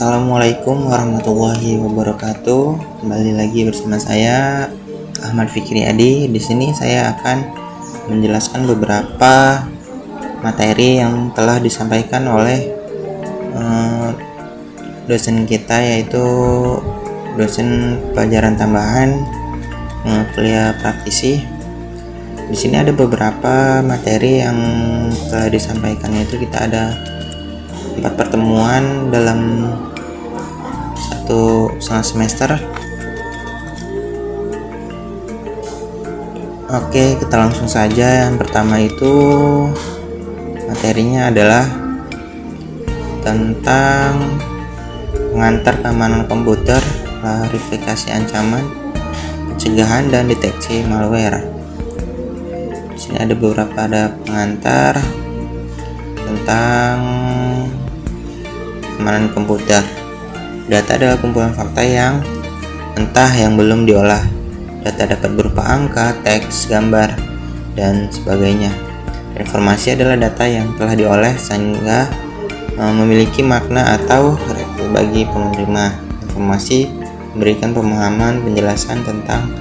Assalamualaikum warahmatullahi wabarakatuh. Kembali lagi bersama saya Ahmad Fikri Adi. Di sini saya akan menjelaskan beberapa materi yang telah disampaikan oleh dosen kita, yaitu dosen pelajaran tambahan kuliah praktisi. Di sini ada beberapa materi yang telah disampaikan, yaitu kita ada 4 pertemuan dalam 1,5 semester. Oke, kita langsung saja. Yang pertama itu materinya adalah tentang pengantar keamanan komputer, klarifikasi ancaman, pencegahan dan deteksi malware. Di sini ada beberapa pengantar tentang keamanan komputer. Data adalah kumpulan fakta yang mentah yang belum diolah. Data dapat berupa angka, teks, gambar, dan sebagainya. Informasi adalah data yang telah diolah sehingga memiliki makna atau bagi penerima. Informasi memberikan pemahaman, penjelasan tentang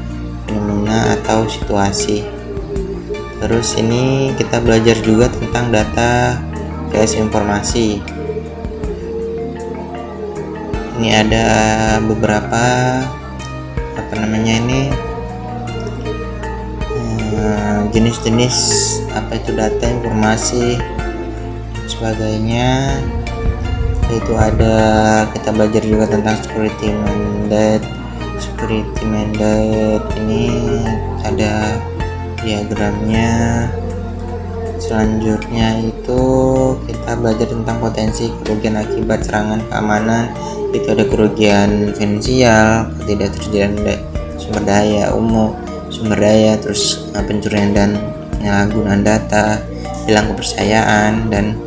fenomena atau situasi. Terus ini kita belajar juga tentang data vs informasi. Ini ada beberapa jenis-jenis itu data, informasi, sebagainya. Itu ada, kita belajar juga tentang security mandate. Ini ada diagramnya. Selanjutnya itu kita belajar tentang potensi kerugian akibat serangan keamanan. Itu ada kerugian finansial, ketidaktersediaan sumber daya, terus pencurian dan penyalahgunaan data, hilang kepercayaan, dan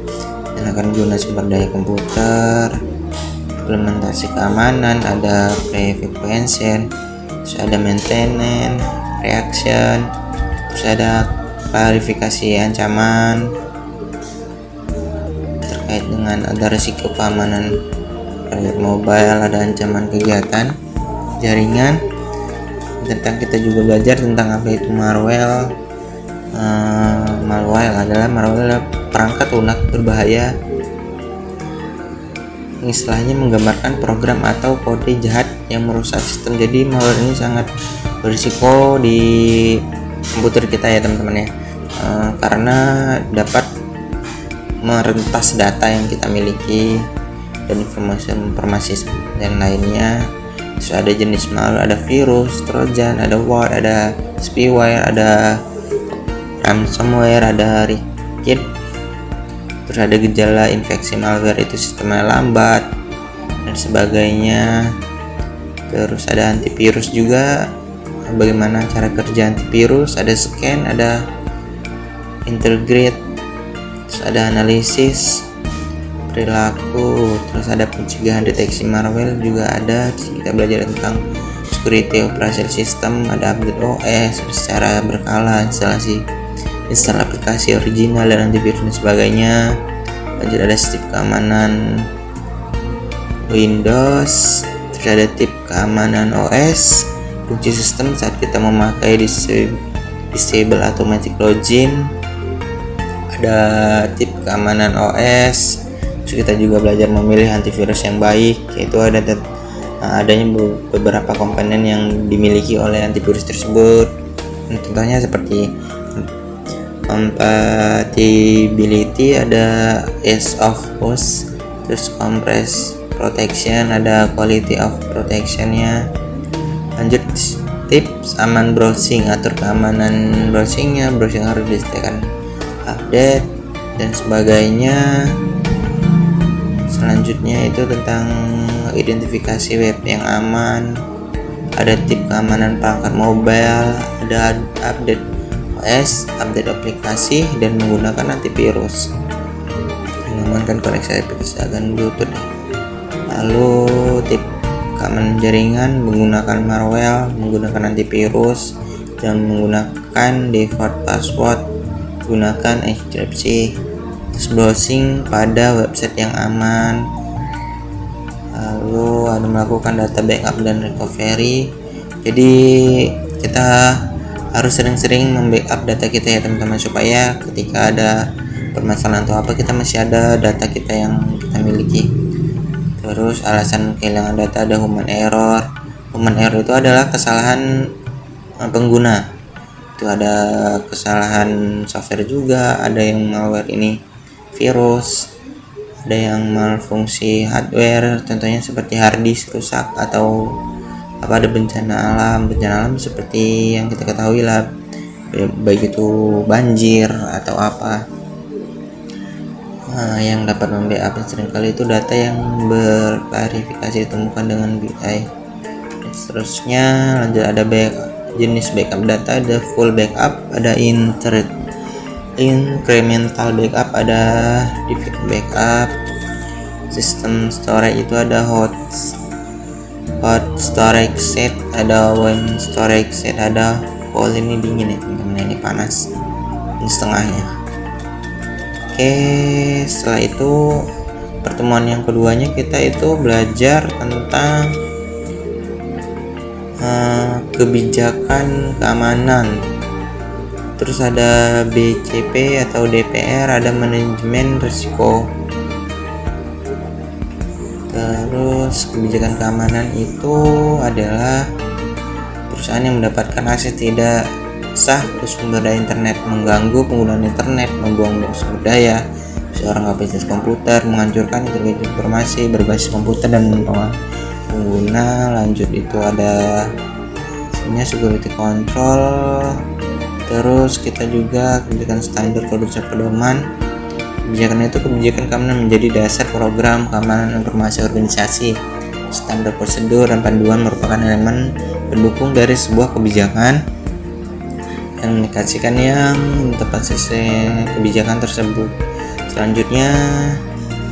penyalahgunaan sumber daya komputer. Implementasi keamanan, ada prevention, terus ada maintenance, reaction, terus ada klarifikasi ancaman terkait dengan ada risiko keamanan proyek mobile, ada ancaman kegiatan jaringan. Tentang kita juga belajar tentang apa itu malware. Malware adalah perangkat lunak berbahaya. Istilahnya menggambarkan program atau kode jahat yang merusak sistem. Jadi malware ini sangat berisiko di komputer kita ya teman-teman ya, karena dapat merentas data yang kita miliki dan informasi yang lainnya. Terus ada jenis malware, ada virus, trojan, ada word, ada spyware, ada ransomware, ada rikit. Terus ada gejala infeksi malware, itu sistemnya lambat dan sebagainya. Terus ada antivirus juga, bagaimana cara kerja antivirus, ada scan, ada integrate, terus ada analisis perilaku, terus ada pencegahan deteksi malware juga ada. Kita belajar tentang security operation system, ada update OS secara berkala, install aplikasi original dan antivirus dan sebagainya. Lanjut ada sistem keamanan Windows, terus ada tip keamanan OS, kunci sistem saat kita memakai disable automatic login, ada tip keamanan OS. Terus kita juga belajar memilih antivirus yang baik, yaitu adanya beberapa komponen yang dimiliki oleh antivirus tersebut. Contohnya seperti compatibility, ada ease of use, terus compress protection, ada quality of protectionnya. Lanjut tips aman browsing, atur keamanan browsingnya, browsing harus disediakan update dan sebagainya. Selanjutnya itu tentang identifikasi web yang aman, ada tip keamanan perangkat mobile, ada update OS, update aplikasi, dan menggunakan antivirus, mengamankan koneksi aplikasi akan Bluetooth. Lalu tip keamanan jaringan, menggunakan malware, menggunakan antivirus, dan menggunakan default password, gunakan enkripsi. Terus browsing pada website yang aman, lalu ada melakukan data backup dan recovery. Jadi kita harus sering-sering membackup data kita ya teman-teman, supaya ketika ada permasalahan atau apa, kita masih ada data kita yang kita miliki. Terus alasan kehilangan data ada human error. Human error itu adalah kesalahan pengguna. Itu ada kesalahan software juga, ada yang malware ini virus, ada yang malfungsi hardware, contohnya seperti hard disk rusak, atau ada bencana alam seperti yang kita ketahui lah, baik itu banjir atau apa. Yang dapat membackup seringkali itu data yang berklarifikasi ditemukan dengan BI. Seterusnya lanjut, ada jenis backup data, ada full backup, ada incremental backup, ada default backup. Sistem storage itu ada hot storage set, ada warm storage set, ada cold, ini dingin ya teman-teman, ini panas, ini setengahnya. Oke, setelah itu pertemuan yang keduanya kita itu belajar tentang kebijakan keamanan. Terus ada BCP atau DPR, ada manajemen risiko. Terus kebijakan keamanan itu adalah perusahaan yang mendapatkan akses tidak sah ke sumber daya internet, mengganggu penggunaan internet, membuang-buang sumber daya seorang kapasitas komputer, menghancurkan integritas informasi berbasis komputer dan pengguna. Lanjut itu ada security control. Terus kita juga kebijakan standar produksi pedoman. Kebijakan itu kebijakan keamanan menjadi dasar program keamanan informasi organisasi. Standar prosedur dan panduan merupakan elemen pendukung dari sebuah kebijakan yang mengindikasikan yang tepat sesuai kebijakan tersebut. Selanjutnya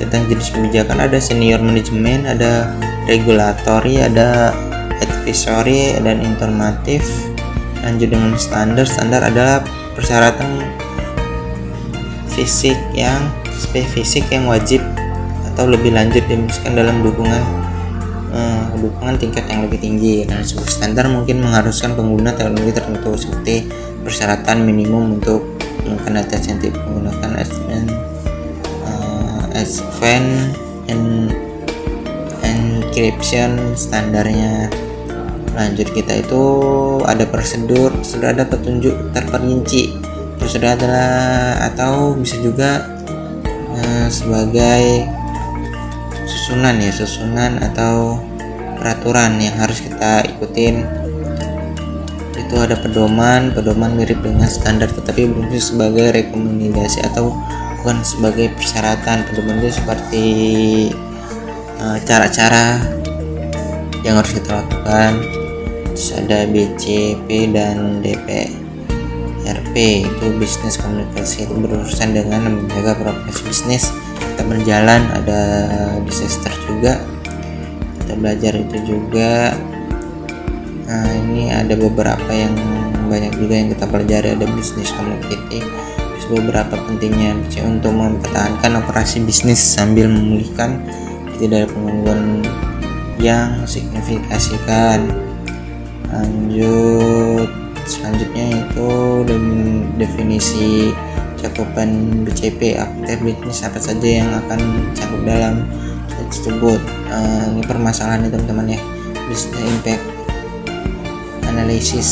tentang jenis kebijakan, ada senior manajemen, ada regulatory, ada advisory, dan informatif. Lanjut dengan standar. Standar adalah persyaratan spesifik yang wajib atau lebih lanjut dimasukkan dalam dukungan tingkat yang lebih tinggi. Dan sebuah standar mungkin mengharuskan pengguna teknologi tertentu, seperti persyaratan minimum untuk menggunakan data sensitif, menggunakan advanced encryption standarnya. Lanjut kita itu ada prosedur ada petunjuk terperinci. Prosedur adalah atau bisa juga sebagai susunan atau peraturan yang harus kita ikutin. Itu ada pedoman mirip dengan standar tetapi berfungsi sebagai rekomendasi atau bukan sebagai persyaratan. Pedoman itu seperti cara-cara yang harus kita lakukan. Terus ada BCP dan DPRP, itu bisnis komunikasi, itu berurusan dengan menjaga progres bisnis kita berjalan. Ada disaster juga kita belajar itu juga. Ini ada beberapa yang banyak juga yang kita pelajari. Ada bisnis community, beberapa pentingnya untuk mempertahankan operasi bisnis sambil memulihkan dari pengangguran yang signifikan. Selanjutnya itu definisi cakupan BCP, aktivitas bisnis apa saja yang akan cakup dalam tersebut. Ini permasalahannya teman-teman ya. Business impact analisis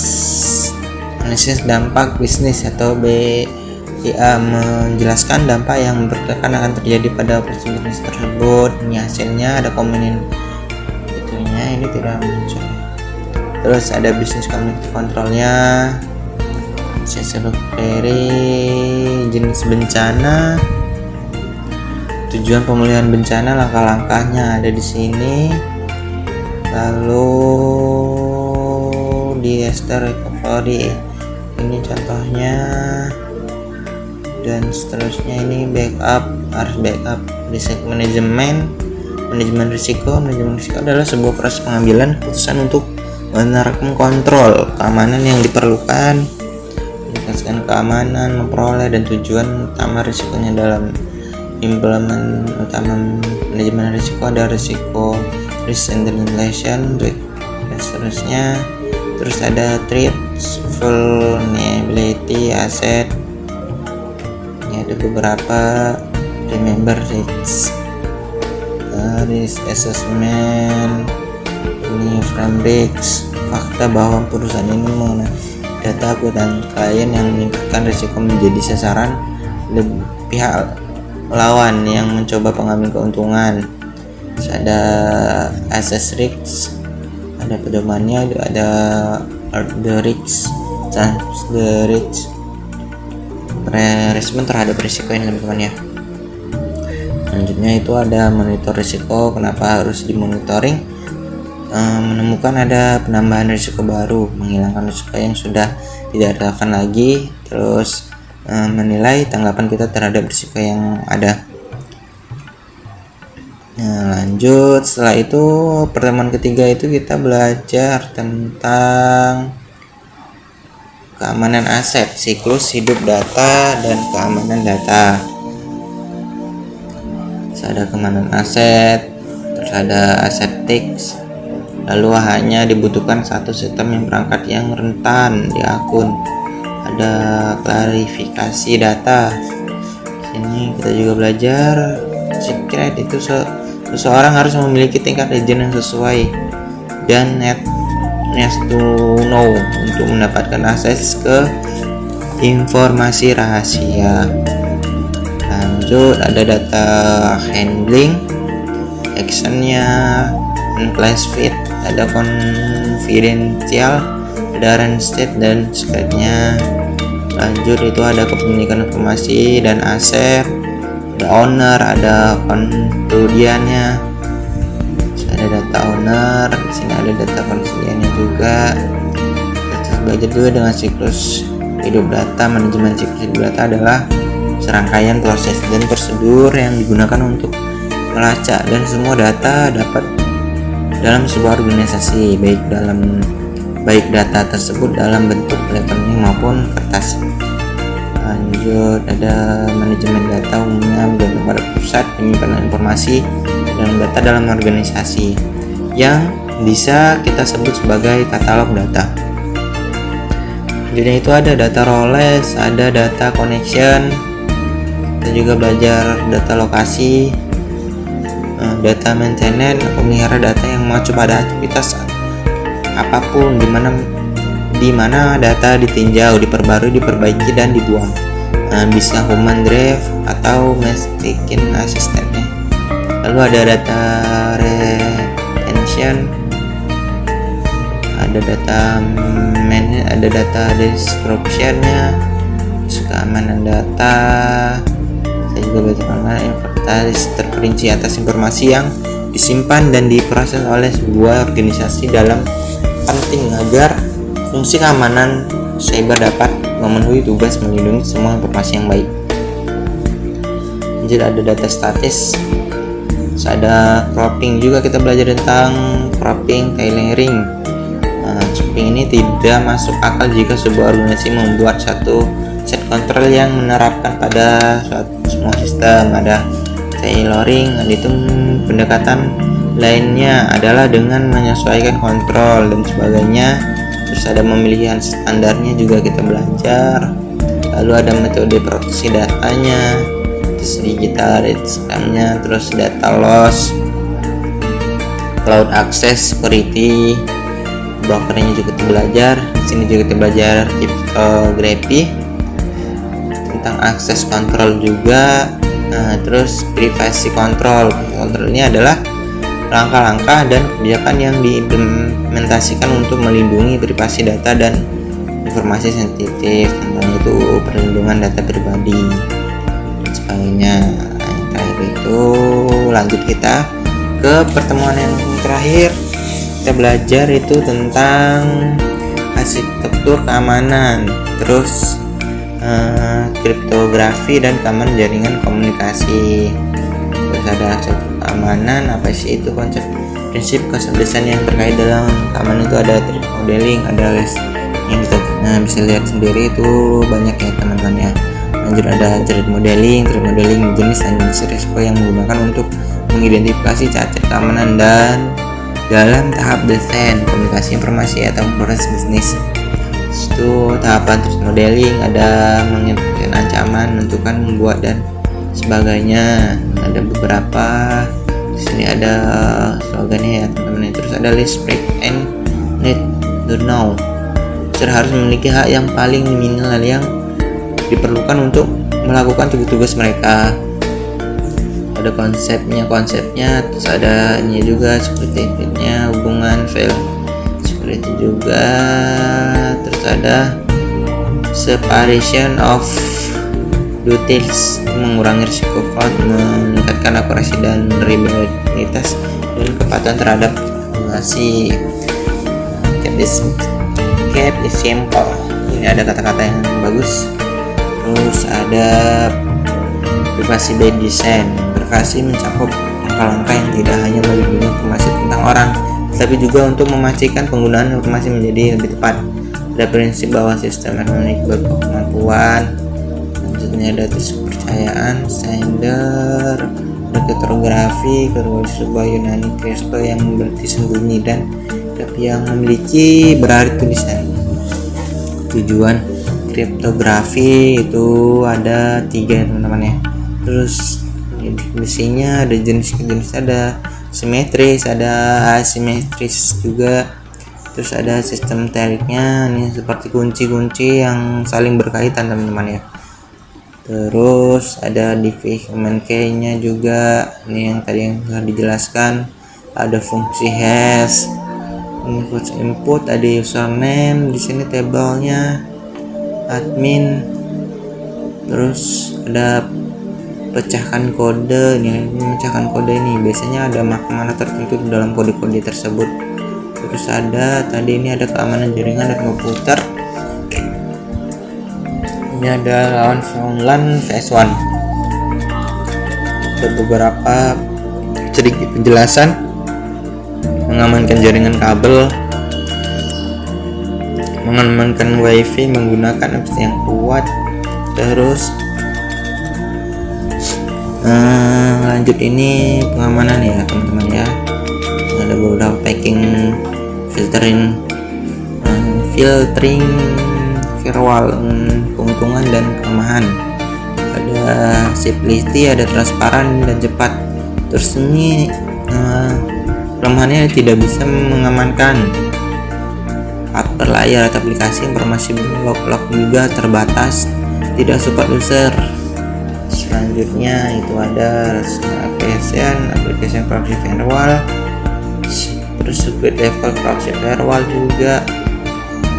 dampak bisnis atau BIA, menjelaskan dampak yang memperkirakan akan terjadi pada operasi bisnis tersebut. Ini hasilnya, ada komponen itunya, ini tidak muncul. Terus ada bisnis community controlnya, jenis bencana, tujuan pemulihan bencana, langkah-langkahnya ada di sini. Lalu disaster recovery, ini contohnya, dan seterusnya. Ini harus backup. Risk manajemen risiko adalah sebuah proses pengambilan keputusan untuk menerapkan kontrol keamanan yang diperlukan, meningkatkan keamanan, memperoleh dan tujuan utama risikonya. Dalam implemen utama manajemen risiko ada risiko risk and translation, seterusnya. Terus ada threats, vulnerability, asset. Ini ada beberapa. Remember risks, risk assessment, ini frame risks, fakta bahwa perusahaan ini menggunakan data kebutuhan klien yang meningkatkan risiko menjadi sasaran pihak lawan yang mencoba pengambil keuntungan. Terus ada assess risks, ada pedomannya, ada the risks, the risks, respon terhadap risiko ini teman-teman ya. Selanjutnya itu ada monitor risiko. Kenapa harus dimonitoring? Menemukan ada penambahan risiko baru, menghilangkan risiko yang sudah tidak relevan lagi, terus menilai tanggapan kita terhadap risiko yang ada. Lanjut, setelah itu pertemuan ketiga itu kita belajar tentang keamanan aset, siklus hidup data, dan keamanan data. Terus ada keamanan aset, terus ada asset tags. Lalu hanya dibutuhkan satu sistem yang perangkat yang rentan di akun. Ada klarifikasi data. Sini kita juga belajar secret itu seseorang harus memiliki tingkat legend yang sesuai dan needs to know untuk mendapatkan akses ke informasi rahasia. Lanjut, ada data handling, actionnya, unclassified, ada confidential, ada state dan secretnya. Lanjut, itu ada kepemilikan informasi dan aset, ada owner, ada custodiannya. Ada data owner, di sini ada data custodiannya juga. Kita belajar juga dengan siklus hidup data. Manajemen siklus hidup data adalah serangkaian proses dan prosedur yang digunakan untuk melacak dan semua data dapat dalam sebuah organisasi, baik data tersebut dalam bentuk elektronik maupun kertas. Lanjut, ada manajemen data umumnya bergantung pada pusat penyimpanan informasi dan data dalam organisasi yang bisa kita sebut sebagai katalog data. Jadi itu ada data roles, ada data connection. Kita juga belajar data lokasi, data maintenance, pemelihara data yang mengacu pada aktivitas apapun, di mana data ditinjau, diperbarui, diperbaiki, dan dibuang. Bisa human drive atau machine assistant-nya. Lalu ada data retention, ada data ada data description-nya, keamanan data. Saya juga belajar mengenai inventaris terperinci atas informasi yang disimpan dan diproses oleh sebuah organisasi dalam penting agar fungsi keamanan cyber dapat memenuhi tugas melindungi semua informasi yang baik. Jadi ada data statis, ada cropping juga. Kita belajar tentang cropping, tailoring. Cropping ini tidak masuk akal jika sebuah organisasi membuat satu set control yang menerapkan pada semua sistem. Ada tailoring, itu pendekatan lainnya adalah dengan menyesuaikan kontrol dan sebagainya. Terus ada pemilihan standarnya juga kita belajar. Lalu ada metode proteksi datanya, terus digital systemnya, terus data loss, cloud access, security, brokernya juga kita belajar. Di sini juga kita belajar cryptography, tentang akses kontrol juga. Terus privacy control. Control ini adalah langkah-langkah dan kebijakan yang diimplementasikan untuk melindungi privasi data dan informasi sensitif, tentang itu perlindungan data pribadi dan sebagainya. Terakhir itu lanjut kita ke pertemuan yang terakhir. Kita belajar itu tentang arsitektur keamanan, terus kriptografi dan keamanan jaringan komunikasi. Terus ada arsitektur keamanan, apa sih itu konsep prinsip kesebelasan yang terkait dalam keamanan. Itu ada threat modeling, ada yang kita bisa lihat sendiri itu banyak ya teman-teman ya. Lanjut ada threat modeling jenis dan jenis risiko yang menggunakan untuk mengidentifikasi cacat keamanan dan dalam tahap desain, komunikasi informasi atau proses bisnis. Itu tahapan terus modeling, ada mengenai ancaman, menentukan, membuat dan sebagainya. Ada beberapa di sini ada slogannya ya teman-teman. Terus ada list break and need to know. User harus memiliki hak yang paling minimal yang diperlukan untuk melakukan tugas-tugas mereka. Ada konsepnya, terus ada ini juga seperti fitnya, hubungan file seperti itu juga. Terus ada separation of duties, mengurangi risiko fraud, meningkatkan akurasi dan reliabilitas dan kepatuhan terhadap informasi. Keep it simple. Ini ada kata-kata yang bagus. Terus ada privasi by design. Privasi mencakup langkah-langkah yang tidak hanya melindungi informasi tentang orang, tapi juga untuk memastikan penggunaan informasi menjadi lebih tepat. Ada prinsip bahwa sistem elektronik berkemampuan. Selanjutnya ada kepercayaan, standar, kriptografi, sebuah Yunani Kristo yang berarti sembunyi dan tapi yang memiliki berarti tulisan. Tujuan kriptografi itu ada 3 teman-teman ya. Terus definisinya ada jenis-jenis, ada simetris, ada asimetris juga. Terus ada sistem teriknya, ini seperti kunci-kunci yang saling berkaitan teman-teman ya. Terus ada development key-nya juga, ini yang tadi yang sudah dijelaskan. Ada fungsi hash, input, ada username, di sini tabelnya admin. Terus ada pecahkan kode, ini memecahkan kode ini biasanya ada makna tertentu dalam kode-kode tersebut. Terus ada tadi ini ada keamanan jaringan dan komputer. Ini ada lawan VLAN VS1. Ada beberapa sedikit penjelasan. Mengamankan jaringan kabel, mengamankan WiFi menggunakan apps yang kuat. Terus lanjut ini pengamanan ya teman-teman ya. Ada beberapa packing, filtering firewall, keuntungan dan kelemahan. Ada simplicity, ada transparan dan cepat. Terus ini kelemahannya tidak bisa mengamankan upper layer atau aplikasi, informasi blok juga terbatas, tidak support user. Selanjutnya itu ada application proxy firewall, terus secret level proxy firewall juga.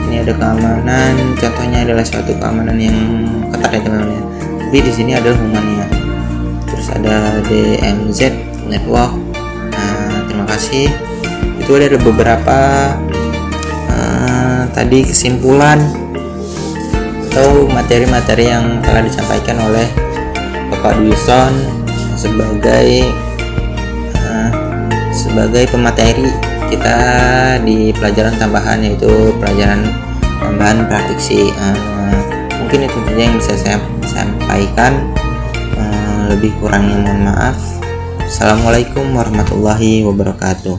Ini ada keamanan, contohnya adalah suatu keamanan yang ketat ya teman-teman. Jadi di sini adalah humannya. Terus ada DMZ network. Terima kasih. Itu ada beberapa tadi kesimpulan atau materi-materi yang telah disampaikan oleh Bapak Wilson sebagai pemateri kita di pelajaran tambahan, yaitu pelajaran tambahan praktisi. Mungkin itu saja yang bisa saya sampaikan. Lebih kurangnya mohon maaf. Assalamualaikum warahmatullahi wabarakatuh.